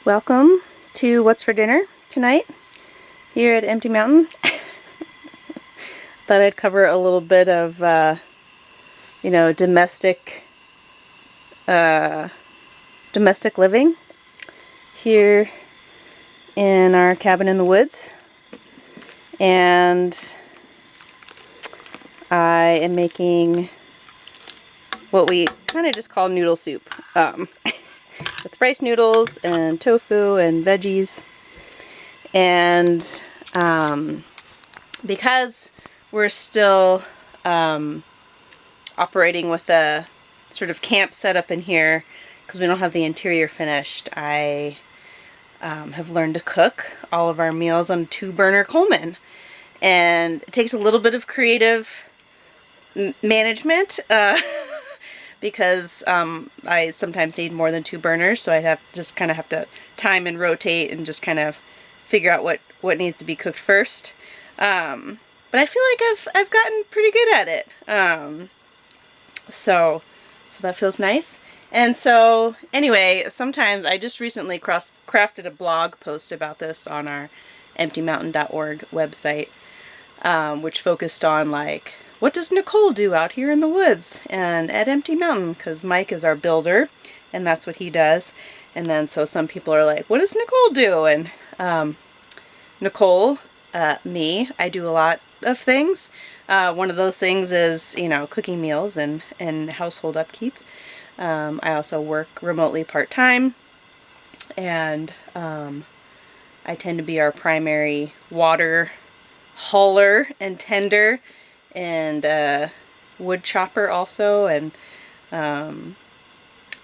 Welcome to What's for Dinner tonight here at Empty Mountain. Thought I'd cover a little bit of, domestic living here in our cabin in the woods. And I am making what we kind of just call noodle soup. With rice noodles and tofu and veggies. And because we're still operating with a sort of camp setup in here, because we don't have the interior finished, I have learned to cook all of our meals on a 2-burner Coleman. And it takes a little bit of creative management because I sometimes need more than 2 burners, so I have to time and rotate and just kind of figure out what needs to be cooked first. But I feel like I've gotten pretty good at it. So that feels nice. And so anyway, sometimes I just recently crafted a blog post about this on our emptymountain.org website, which focused on like, what does Nicole do out here in the woods and at Empty Mountain? Because Mike is our builder, and that's what he does. And then so some people are like, what does Nicole do? And Nicole, me, I do a lot of things. One of those things is, cooking meals and household upkeep. I also work remotely part-time, and I tend to be our primary water hauler and tender, and wood chopper also, and I'm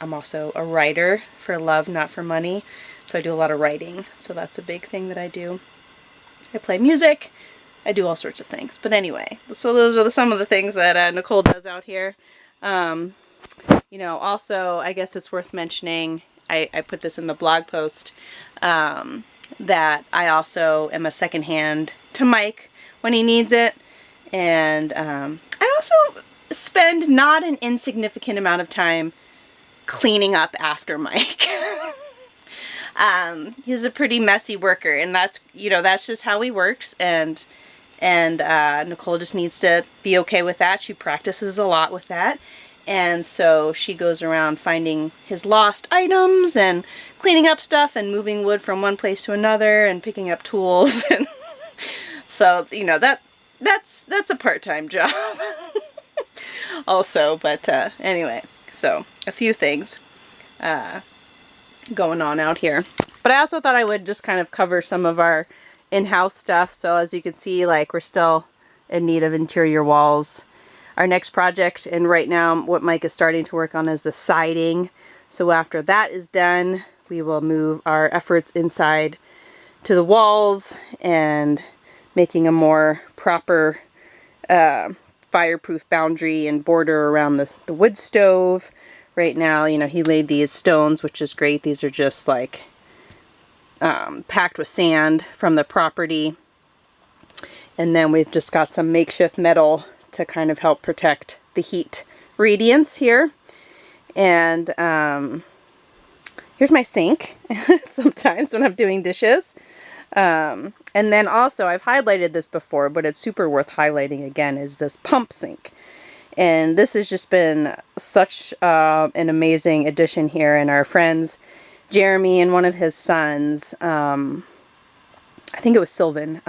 also a writer for love, not for money, so I do a lot of writing, so that's a big thing that I do. I play music, I do all sorts of things, but anyway, so those are some of the things that Nicole does out here. Also, I guess it's worth mentioning, I put this in the blog post, that I also am a second hand to Mike when he needs it. And I also spend not an insignificant amount of time cleaning up after Mike. He's a pretty messy worker, and that's just how he works, and Nicole just needs to be okay with that. She practices a lot with that, and so she goes around finding his lost items and cleaning up stuff and moving wood from one place to another and picking up tools. And so, that's a part-time job also, but anyway, so a few things going on out here. But I also thought I would just kind of cover some of our in-house stuff. So as you can see, like, we're still in need of interior walls. Our next project, and right now what Mike is starting to work on, is the siding. So after that is done, we will move our efforts inside to the walls and making a more proper fireproof boundary and border around the wood stove. Right now, he laid these stones, which is great. These are just like packed with sand from the property. And then we've just got some makeshift metal to kind of help protect the heat radiance here. And here's my sink sometimes when I'm doing dishes. And then also, I've highlighted this before, but it's super worth highlighting again, is this pump sink. And this has just been such an amazing addition here. And our friends, Jeremy and one of his sons, I think it was Sylvan,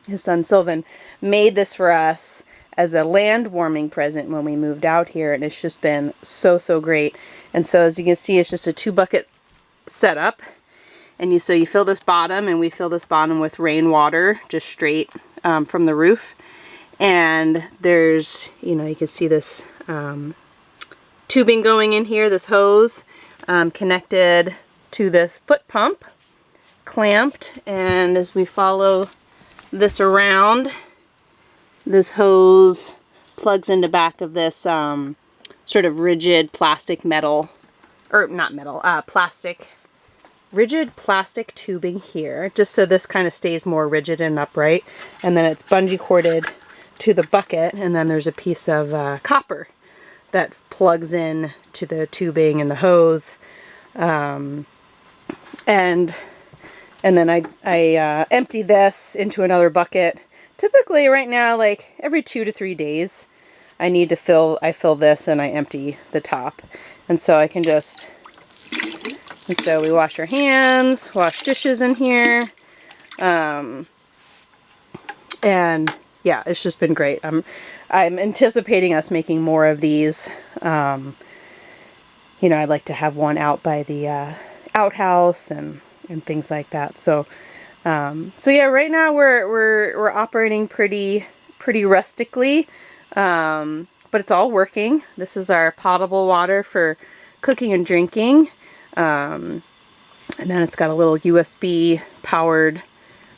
his son Sylvan, made this for us as a land warming present when we moved out here. And it's just been so, so great. And so as you can see, it's just a 2-bucket setup. And so you fill this bottom, and we fill this bottom with rainwater, just straight from the roof. And there's, you can see this tubing going in here, this hose connected to this foot pump, clamped. And as we follow this around, this hose plugs into back of this sort of rigid plastic metal, or not metal, rigid plastic tubing here, just so this kind of stays more rigid and upright. And then it's bungee corded to the bucket, and then there's a piece of copper that plugs in to the tubing and the hose. And then I empty this into another bucket. Typically right now, like every 2 to 3 days, I fill this and I empty the top. And so I can just, and so we wash our hands, wash dishes in here. And yeah, it's just been great. I'm anticipating us making more of these. You know, I'd like to have one out by the outhouse and things like that. So so yeah, right now we're operating pretty rustically, but it's all working. This is our potable water for cooking and drinking, and then it's got a little USB powered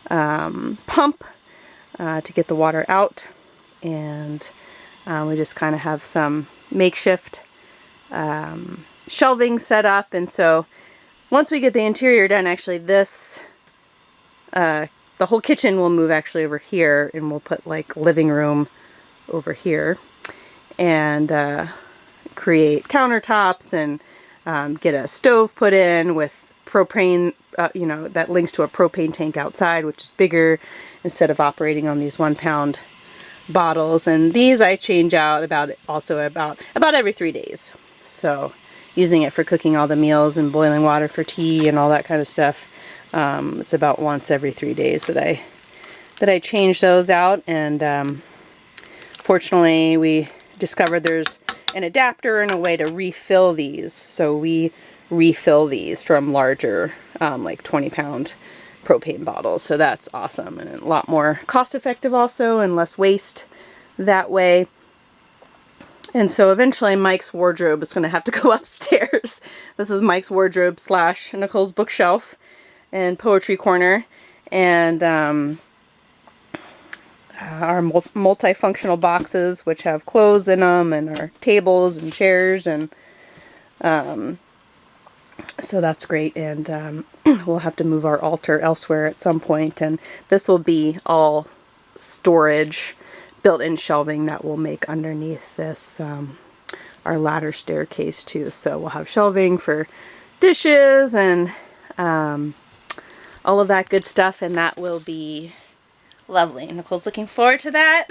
pump to get the water out, and we just kind of have some makeshift shelving set up. And so once we get the interior done, actually this the whole kitchen will move actually over here, and we'll put like living room over here, and create countertops, and get a stove put in with propane, you know, that links to a propane tank outside, which is bigger, instead of operating on these 1-pound bottles. And these I change out about every 3 days. So using it for cooking all the meals and boiling water for tea and all that kind of stuff. It's about once every 3 days that I change those out. And fortunately we discovered there's an adapter and a way to refill these. So we refill these from larger like 20-pound propane bottles. So that's awesome, and a lot more cost effective also, and less waste that way. And so eventually Mike's wardrobe is going to have to go upstairs. This is Mike's wardrobe / Nicole's bookshelf and poetry corner, and our multifunctional boxes, which have clothes in them, and our tables and chairs, and so that's great. And we'll have to move our altar elsewhere at some point, and this will be all storage, built-in shelving that we'll make underneath this our ladder staircase too. So we'll have shelving for dishes and all of that good stuff, and that will be lovely. Nicole's looking forward to that.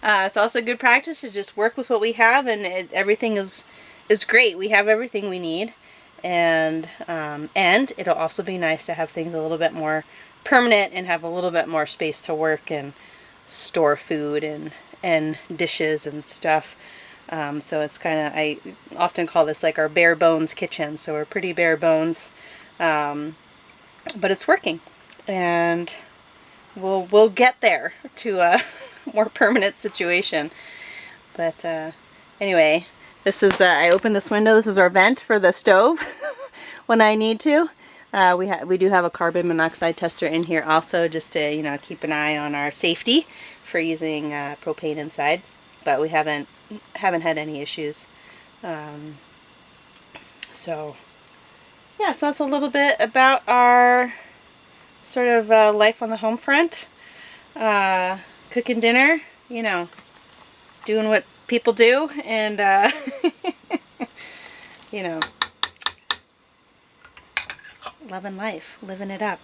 It's also good practice to just work with what we have, and everything is great. We have everything we need, and it'll also be nice to have things a little bit more permanent and have a little bit more space to work and store food and dishes and stuff. So it's kind of, I often call this like our bare bones kitchen. So we're pretty bare bones, but it's working, and we'll get there to a more permanent situation. But anyway, this is I opened this window. This is our vent for the stove when I need to. We do have a carbon monoxide tester in here also, just to keep an eye on our safety for using propane inside. But we haven't had any issues. So yeah, so that's a little bit about our sort of life on the home front. Cooking dinner, doing what people do, and loving life, living it up,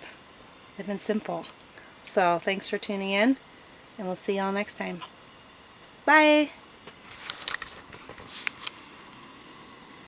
living simple. So thanks for tuning in, and we'll see y'all next time. Bye!